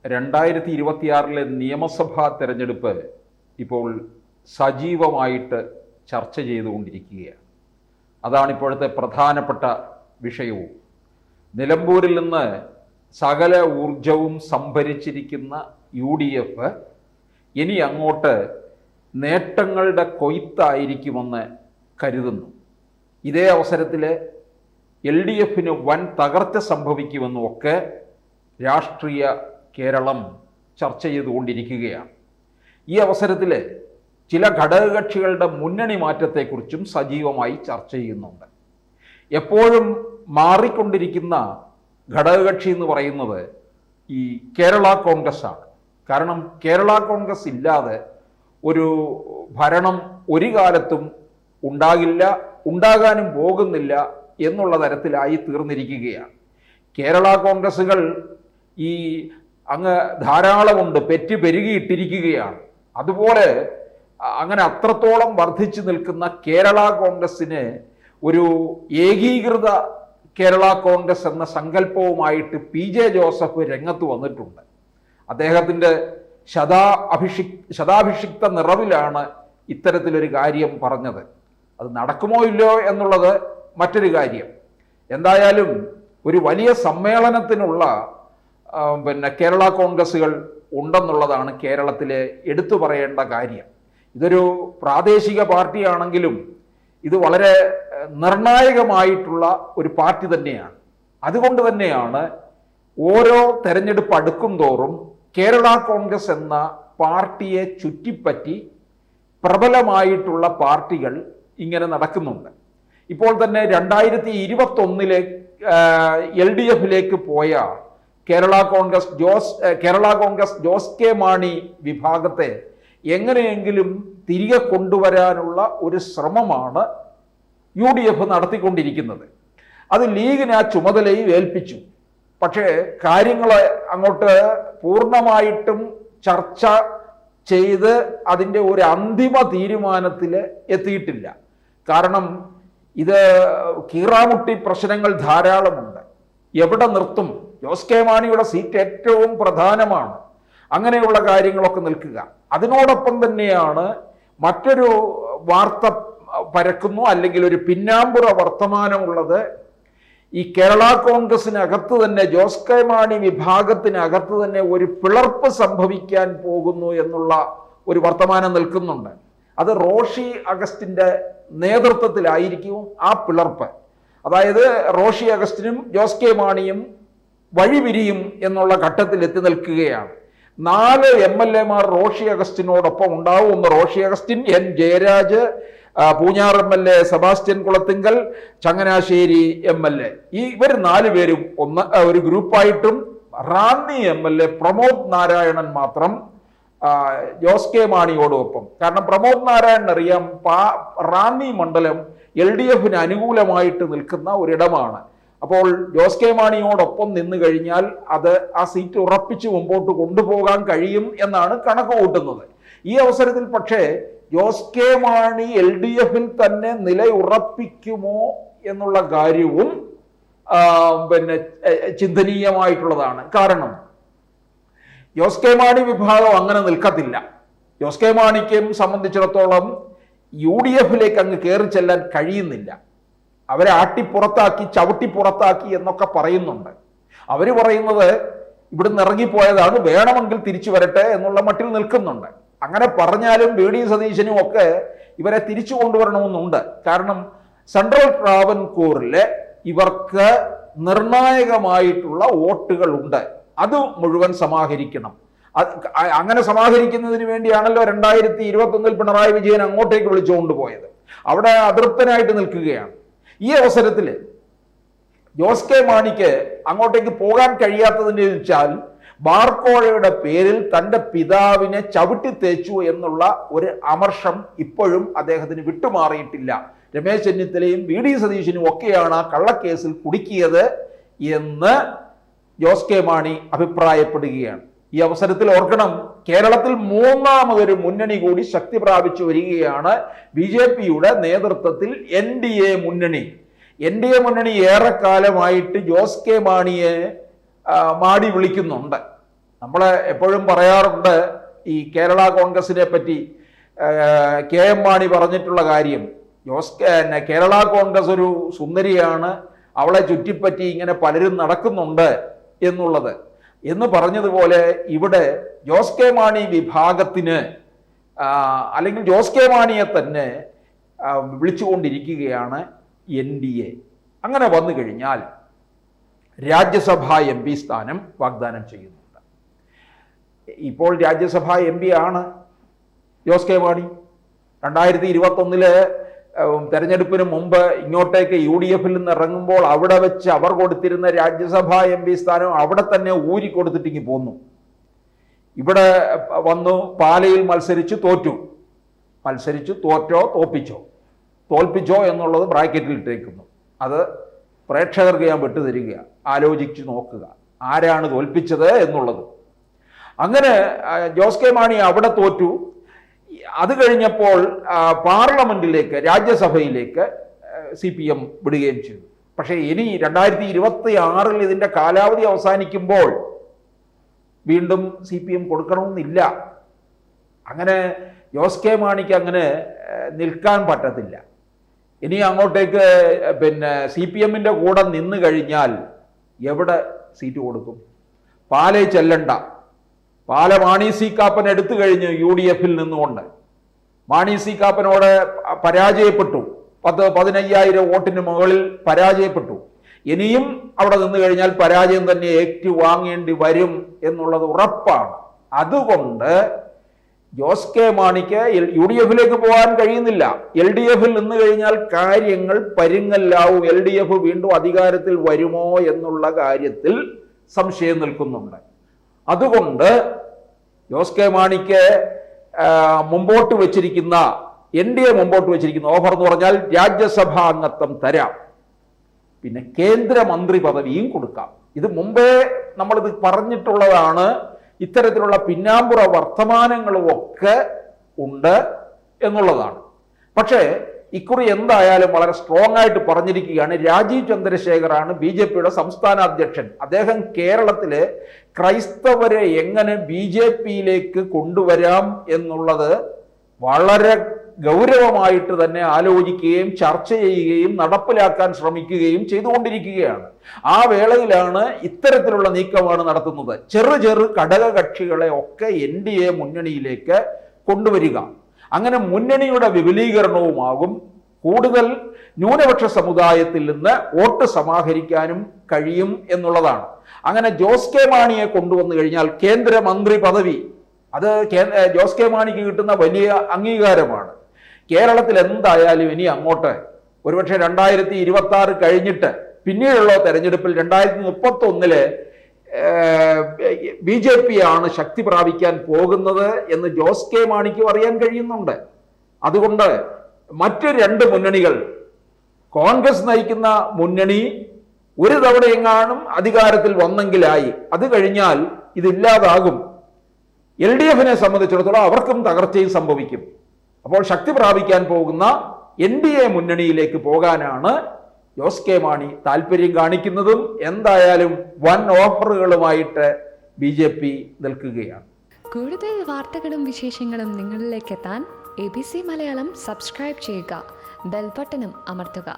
2026 നിയമസഭാ തെരഞ്ഞെടുപ്പ് ഇപ്പോൾ സജീവമായിട്ട് ചർച്ച ചെയ്തുകൊണ്ടിരിക്കുകയാണ്. അതാണ് ഇപ്പോഴത്തെ പ്രധാനപ്പെട്ട വിഷയവും. നിലമ്പൂരിൽ നിന്ന് സകല ഊർജവും സംഭരിച്ചിരിക്കുന്ന UDF ഇനി അങ്ങോട്ട് നേട്ടങ്ങളുടെ കൊയ്ത്തായിരിക്കുമെന്ന് കരുതുന്നു. ഇതേ അവസരത്തിൽ LDFന് വൻ തകർച്ച സംഭവിക്കുമെന്നും ഒക്കെ രാഷ്ട്രീയ കേരളം ചർച്ച ചെയ്തുകൊണ്ടിരിക്കുകയാണ്. ഈ അവസരത്തിൽ ചില ഘടകകക്ഷികളുടെ മുന്നണി മാറ്റത്തെക്കുറിച്ചും സജീവമായി ചർച്ച ചെയ്യുന്നുണ്ട്. എപ്പോഴും മാറിക്കൊണ്ടിരിക്കുന്ന ഘടകകക്ഷി എന്ന് പറയുന്നത് ഈ കേരള കോൺഗ്രസ് ആണ്. കാരണം കേരള കോൺഗ്രസ് ഇല്ലാതെ ഒരു ഭരണം ഒരു കാലത്തും ഉണ്ടാകില്ല, ഉണ്ടാകാനും പോകുന്നില്ല എന്നുള്ള തരത്തിലായി തീർന്നിരിക്കുകയാണ്. കേരള കോൺഗ്രസുകൾ ഈ അങ്ങ് ധാരാളമുണ്ട്, പെറ്റ് പെരുകിയിട്ടിരിക്കുകയാണ്. അതുപോലെ അങ്ങനെ അത്രത്തോളം വർദ്ധിച്ചു നിൽക്കുന്ന കേരള കോൺഗ്രസിന് ഒരു ഏകീകൃത കേരള കോൺഗ്രസ് എന്ന സങ്കല്പവുമായിട്ട് PJ ജോസഫ് രംഗത്ത് വന്നിട്ടുണ്ട്. അദ്ദേഹത്തിൻ്റെ ശതാഭിഷിക്ത നിറവിലാണ് ഇത്തരത്തിലൊരു കാര്യം പറഞ്ഞത്. അത് നടക്കുമോ ഇല്ലയോ എന്നുള്ളത് മറ്റൊരു കാര്യം. എന്തായാലും ഒരു വലിയ സമ്മേളനത്തിനുള്ള കേരള കോൺഗ്രസുകൾ ഉണ്ടെന്നുള്ളതാണ് കേരളത്തിലെ എടുത്തു പറയേണ്ട കാര്യം. ഇതൊരു പ്രാദേശിക പാർട്ടിയാണെങ്കിലും ഇത് വളരെ നിർണായകമായിട്ടുള്ള ഒരു പാർട്ടി തന്നെയാണ്. അതുകൊണ്ട് തന്നെയാണ് ഓരോ തെരഞ്ഞെടുപ്പ് അടുക്കും തോറും കേരള കോൺഗ്രസ് എന്ന പാർട്ടിയെ ചുറ്റിപ്പറ്റി പ്രബലമായിട്ടുള്ള പാർട്ടികൾ ഇങ്ങനെ നടക്കുന്നുണ്ട്. ഇപ്പോൾ തന്നെ 2021 LDFിലേക്ക് പോയ കേരള കോൺഗ്രസ് ജോസ് കെ മാണി വിഭാഗത്തെ എങ്ങനെയെങ്കിലും തിരികെ കൊണ്ടുവരാനുള്ള ഒരു ശ്രമമാണ് UDF നടത്തിക്കൊണ്ടിരിക്കുന്നത്. അത് ലീഗിന് ആ ചുമതലയും ഏൽപ്പിച്ചു. പക്ഷേ കാര്യങ്ങൾ അങ്ങോട്ട് പൂർണ്ണമായിട്ടും ചർച്ച ചെയ്ത് അതിൻ്റെ ഒരു അന്തിമ തീരുമാനത്തിൽ എത്തിയിട്ടില്ല. കാരണം ഇത് കീറാമുട്ടി പ്രശ്നങ്ങൾ ധാരാളമുണ്ട്. എവിടെ നിർത്തും? ജോസ് കെ മാണിയുടെ സീറ്റ് ഏറ്റവും പ്രധാനമാണ്. അങ്ങനെയുള്ള കാര്യങ്ങളൊക്കെ നിൽക്കുക. അതിനോടൊപ്പം തന്നെയാണ് മറ്റൊരു വാർത്ത പരക്കുന്നു, അല്ലെങ്കിൽ ഒരു പിന്നാമ്പുറ വർത്തമാനമുള്ളത്. ഈ കേരള കോൺഗ്രസിനകത്ത് തന്നെ ജോസ് കെ മാണി വിഭാഗത്തിനകത്ത് തന്നെ ഒരു പിളർപ്പ് സംഭവിക്കാൻ പോകുന്നു എന്നുള്ള ഒരു വർത്തമാനം നിൽക്കുന്നുണ്ട്. അത് റോഷി അഗസ്റ്റിൻ്റെ നേതൃത്വത്തിലായിരിക്കും ആ പിളർപ്പ്. അതായത് റോഷി അഗസ്റ്റിനും ജോസ് കെ മാണിയും വഴിപിരിയും എന്നുള്ള ഘട്ടത്തിൽ എത്തി നിൽക്കുകയാണ്. 4 MLA റോഷി അഗസ്റ്റിനോടൊപ്പം ഉണ്ടാവും. Roshi Augustine, N Jayaraj, Poonjar MLA Sebastian Kulathinkal, Changanassery MLA, ഇവർ 4 പേരും ഒരു ഗ്രൂപ്പായിട്ടും റാന്നി MLA പ്രമോദ് നാരായണൻ മാത്രം ജോസ് കെ മാണിയോടൊപ്പം. കാരണം പ്രമോദ് നാരായണൻ അറിയാം, റാന്നി മണ്ഡലം LDFന് അനുകൂലമായിട്ട് നിൽക്കുന്ന ഒരിടമാണ്. അപ്പോൾ ജോസ് കെ മാണിയോടൊപ്പം നിന്ന് കഴിഞ്ഞാൽ അത് ആ സീറ്റ് ഉറപ്പിച്ച് മുമ്പോട്ട് കൊണ്ടുപോകാൻ കഴിയും എന്നാണ് കണക്ക് കൂട്ടുന്നത്. ഈ അവസരത്തിൽ പക്ഷേ ജോസ് കെ മാണി LDFിൽ തന്നെ നിലയുറപ്പിക്കുമോ എന്നുള്ള കാര്യവും ചിന്തനീയമായിട്ടുള്ളതാണ്. കാരണം ജോസ് കെ മാണി വിഭാഗം അങ്ങനെ നിൽക്കത്തില്ല. ജോസ് കെ മാണിക്കും സംബന്ധിച്ചിടത്തോളം UDFിലേക്ക് അങ്ങ് കയറി ചെല്ലാൻ കഴിയുന്നില്ല. അവരെ ആട്ടിപ്പുറത്താക്കി, ചവിട്ടിപ്പുറത്താക്കി എന്നൊക്കെ പറയുന്നുണ്ട്. അവർ പറയുന്നത് ഇവിടുന്ന് ഇറങ്ങിപ്പോയതാണ്, വേണമെങ്കിൽ തിരിച്ചു വരട്ടെ എന്നുള്ള മട്ടിൽ നിൽക്കുന്നുണ്ട്. അങ്ങനെ പറഞ്ഞാലും VD സതീശനും ഒക്കെ ഇവരെ തിരിച്ചു കൊണ്ടുവരണമെന്നുണ്ട്. കാരണം സെൻട്രൽ ട്രാവൻകൂറിലെ ഇവർക്ക് നിർണായകമായിട്ടുള്ള വോട്ടുകൾ ഉണ്ട്. അത് മുഴുവൻ സമാഹരിക്കണം. അങ്ങനെ സമാഹരിക്കുന്നതിന് വേണ്ടിയാണല്ലോ 2021 പിണറായി വിജയൻ അങ്ങോട്ടേക്ക് വിളിച്ചുകൊണ്ടുപോയത്. അവിടെ അതൃപ്തനായിട്ട് നിൽക്കുകയാണ്. ഈ അവസരത്തിൽ ജോസ് കെ മാണിക്ക് അങ്ങോട്ടേക്ക് പോകാൻ കഴിയാത്തതിൻ്റെ വെച്ചാൽ ബാർക്കോഴയുടെ പേരിൽ തൻ്റെ പിതാവിനെ ചവിട്ടിത്തേച്ചു എന്നുള്ള ഒരു അമർഷം ഇപ്പോഴും അദ്ദേഹത്തിന് വിട്ടുമാറിയിട്ടില്ല. രമേശ് ചെന്നിത്തലയും VD സതീശനും ഒക്കെയാണ് ആ കള്ളക്കേസിൽ കുടുക്കിയത് എന്ന് ജോസ് കെ മാണി അഭിപ്രായപ്പെടുകയാണ്. ഈ അവസരത്തിൽ ഓർക്കണം, കേരളത്തിൽ 3ാമതൊരു മുന്നണി കൂടി ശക്തി പ്രാപിച്ചു വരികയാണ്. BJPയുടെ നേതൃത്വത്തിൽ NDA മുന്നണി. NDA മുന്നണി ഏറെക്കാലമായിട്ട് ജോസ് കെ മാണിയെ മാടി വിളിക്കുന്നുണ്ട്. നമ്മൾ എപ്പോഴും പറയാറുണ്ട് ഈ കേരള കോൺഗ്രസിനെ പറ്റി KM മാണി പറഞ്ഞിട്ടുള്ള കാര്യം, കേരള കോൺഗ്രസ് ഒരു സുന്ദരിയാണ്, അവളെ ചുറ്റിപ്പറ്റി ഇങ്ങനെ പലരും നടക്കുന്നുണ്ട് എന്നുള്ളത്. എന്ന് പറഞ്ഞതുപോലെ ഇവിടെ ജോസ് കെ മാണി വിഭാഗത്തിന് അല്ലെങ്കിൽ ജോസ് കെ മാണിയെ തന്നെ വിളിച്ചുകൊണ്ടിരിക്കുകയാണ് NDA. അങ്ങനെ വന്നു കഴിഞ്ഞാൽ രാജ്യസഭാ MP സ്ഥാനം വാഗ്ദാനം ചെയ്യുന്നുണ്ട്. ഇപ്പോൾ രാജ്യസഭാ MP ആണ് ജോസ് കെ മാണി. 2021 തെരഞ്ഞെടുപ്പിന് മുമ്പ് ഇങ്ങോട്ടേക്ക് UDF-ൽ നിന്ന് ഇറങ്ങുമ്പോൾ അവിടെ വെച്ച് അവർ കൊടുത്തിരുന്ന രാജ്യസഭാ MP സ്ഥാനം അവിടെ തന്നെ ഊരി കൊടുത്തിട്ടിങ്ങി പോന്നു. ഇവിടെ വന്നു പാലയിൽ മത്സരിച്ചു തോറ്റു. മത്സരിച്ചു തോറ്റോ തോൽപ്പിച്ചോ എന്നുള്ളത് ബ്രാക്കറ്റിൽ ഇട്ടേക്കുന്നു. അത് പ്രേക്ഷകർക്ക് ഞാൻ വിട്ടുതരിക, ആലോചിച്ച് നോക്കുക ആരാണ് തോൽപ്പിച്ചത് എന്നുള്ളത്. അങ്ങനെ ജോസ് കെ മാണി അവിടെ തോറ്റു. അത് കഴിഞ്ഞപ്പോൾ പാർലമെന്റിലേക്ക്, രാജ്യസഭയിലേക്ക് CPM വിടുകയും ചെയ്തു. പക്ഷേ ഇനി 2026 ഇതിൻ്റെ കാലാവധി അവസാനിക്കുമ്പോൾ വീണ്ടും CPM കൊടുക്കണമെന്നില്ല. അങ്ങനെ ജോസ് കെ മാണിക്ക് അങ്ങനെ നിൽക്കാൻ പറ്റത്തില്ല. ഇനി അങ്ങോട്ടേക്ക് CPM-ന്റെ കൂടെ നിന്ന് കഴിഞ്ഞാൽ എവിടെ സീറ്റ് കൊടുക്കും? പാലയിൽ ചെല്ലണ്ട. പാല മാണി സി കാപ്പൻ എടുത്തു കഴിഞ്ഞു UDF-ൽ നിന്നുകൊണ്ട്. മാണി സി കാപ്പനോട് പരാജയപ്പെട്ടു, 10-15,000 വോട്ടിന് മുകളിൽ പരാജയപ്പെട്ടു. ഇനിയും അവിടെ നിന്ന് കഴിഞ്ഞാൽ പരാജയം തന്നെ ഏറ്റുവാങ്ങേണ്ടി വരും എന്നുള്ളത് ഉറപ്പാണ്. അതുകൊണ്ട് ജോസ് കെ മാണിക്ക് UDF-ലേക്ക് പോകാൻ കഴിയുന്നില്ല. LDF-ൽ നിന്ന് കഴിഞ്ഞാൽ കാര്യങ്ങൾ പരുങ്ങല്ലാവും. LDF വീണ്ടും അധികാരത്തിൽ വരുമോ എന്നുള്ള കാര്യത്തിൽ സംശയം നിൽക്കുന്നുണ്ട്. അതുകൊണ്ട് ജോസ് കെ മാണിക്ക് മുമ്പോട്ട് വെച്ചിരിക്കുന്ന NDA മുമ്പോട്ട് വെച്ചിരിക്കുന്ന ഓഫർ എന്ന് പറഞ്ഞാൽ രാജ്യസഭാ അംഗത്വം തരാം, പിന്നെ കേന്ദ്രമന്ത്രി പദവിയും കൊടുക്കാം. ഇത് മുമ്പേ നമ്മളിത് പറഞ്ഞിട്ടുള്ളതാണ്. ഇത്തരത്തിലുള്ള പിന്നാമ്പുറ വർത്തമാനങ്ങളും ഒക്കെ ഉണ്ട് എന്നുള്ളതാണ്. പക്ഷേ ഇക്കുറി എന്തായാലും വളരെ സ്ട്രോങ് ആയിട്ട് പറഞ്ഞിരിക്കുകയാണ്. രാജീവ് ചന്ദ്രശേഖറാണ് BJP-യുടെ സംസ്ഥാന അധ്യക്ഷൻ. അദ്ദേഹം കേരളത്തിലെ ക്രൈസ്തവരെ എങ്ങനെ BJP-യിലേക്ക് കൊണ്ടുവരാം എന്നുള്ളത് വളരെ ഗൗരവമായിട്ട് തന്നെ ആലോചിക്കുകയും ചർച്ച ചെയ്യുകയും നടപ്പിലാക്കാൻ ശ്രമിക്കുകയും ചെയ്തുകൊണ്ടിരിക്കുകയാണ്. ആ വേളയിലാണ് ഇത്തരത്തിലുള്ള നീക്കമാണ് നടത്തുന്നത്. ചെറു ഘടകകക്ഷികളെ ഒക്കെ NDA മുന്നണിയിലേക്ക് കൊണ്ടുവരിക. അങ്ങനെ മുന്നണിയുടെ വിപുലീകരണവുമാകും. കൂടുതൽ ന്യൂനപക്ഷ സമുദായത്തിൽ നിന്ന് വോട്ട് സമാഹരിക്കാനും കഴിയും എന്നുള്ളതാണ്. അങ്ങനെ ജോസ് കെ മാണിയെ കൊണ്ടുവന്നു കഴിഞ്ഞാൽ കേന്ദ്രമന്ത്രി പദവി, അത് ജോസ് കെ മാണിക്ക് കിട്ടുന്ന വലിയ അംഗീകാരമാണ്. കേരളത്തിൽ എന്തായാലും ഇനി അങ്ങോട്ട് ഒരുപക്ഷെ 2026 കഴിഞ്ഞിട്ട് പിന്നീടുള്ള തെരഞ്ഞെടുപ്പിൽ 2031 BJP ആണ് ശക്തി പ്രാപിക്കാൻ പോകുന്നത് എന്ന് ജോസ് കെ മാണിക്കും അറിയാൻ കഴിയുന്നുണ്ട്. അതുകൊണ്ട് മറ്റ് 2 മുന്നണികൾ, കോൺഗ്രസ് നയിക്കുന്ന മുന്നണി ഒരു തവണ എങ്ങാനും അധികാരത്തിൽ വന്നെങ്കിലായി, അത് കഴിഞ്ഞാൽ ഇതില്ലാതാകും. LDF-നെ സംബന്ധിച്ചിടത്തോളം അവർക്കും തകർച്ചയും സംഭവിക്കും. അപ്പോൾ ശക്തി പ്രാപിക്കാൻ പോകുന്ന NDA മുന്നണിയിലേക്ക് പോകാനാണ് ജോസ് കെ മാണി താല്പര്യം കാണിക്കുന്നതും. എന്തായാലും വൻ ഓഫറുകളുമായിട്ട് BJP നിൽക്കുകയാണ്. കൂടുതൽ വാർത്തകളും വിശേഷങ്ങളും നിങ്ങളിലേക്ക് എത്താൻ ABC മലയാളം സബ്സ്ക്രൈബ് ചെയ്യുക, ബെൽ ബട്ടണും അമർത്തുക.